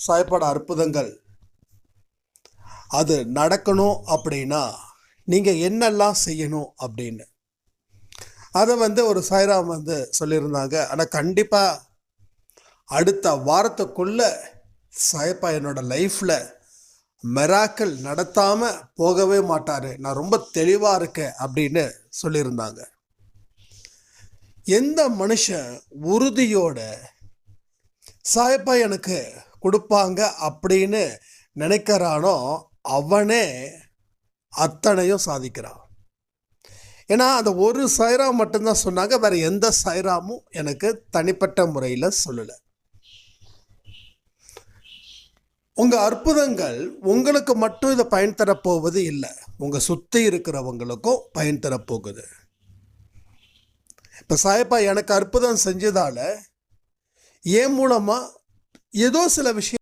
சாயப்பட அற்புதங்கள் அது நடக்கணும் அப்படின்னா நீங்கள் என்னெல்லாம் செய்யணும் அப்படின்னு அதை ஒரு சாய்ராம் சொல்லியிருந்தாங்க. ஆனால் கண்டிப்பாக அடுத்த வாரத்துக்குள்ள சாயப்பா என்னோட லைஃப்பில் மெராக்கிள் நடத்தாமல் போகவே மாட்டார், நான் ரொம்ப தெளிவாக இருக்கேன் அப்படின்னு சொல்லியிருந்தாங்க. எந்த மனுஷன் உறுதியோட சாயப்பா எனக்கு கொடுப்பாங்க அப்படின்னு நினைக்கிறானோ அவனே அத்தனையும் சாதிக்கிறான். ஏன்னா அந்த ஒரு சாய்ராம் மட்டும்தான் சொன்னாங்க, வேற எந்த சாய்ராமும் எனக்கு தனிப்பட்ட முறையில் சொல்லலை. உங்கள் அற்புதங்கள் உங்களுக்கு மட்டும் இதை பயன் தரப்போவது இல்லை, உங்கள் சுற்றி இருக்கிறவங்களுக்கும் பயன் தரப்போகுது. இப்போ சாயப்பா எனக்கு அற்புதம் செஞ்சதால என் மூலமாக ஏதோ சில விஷயம்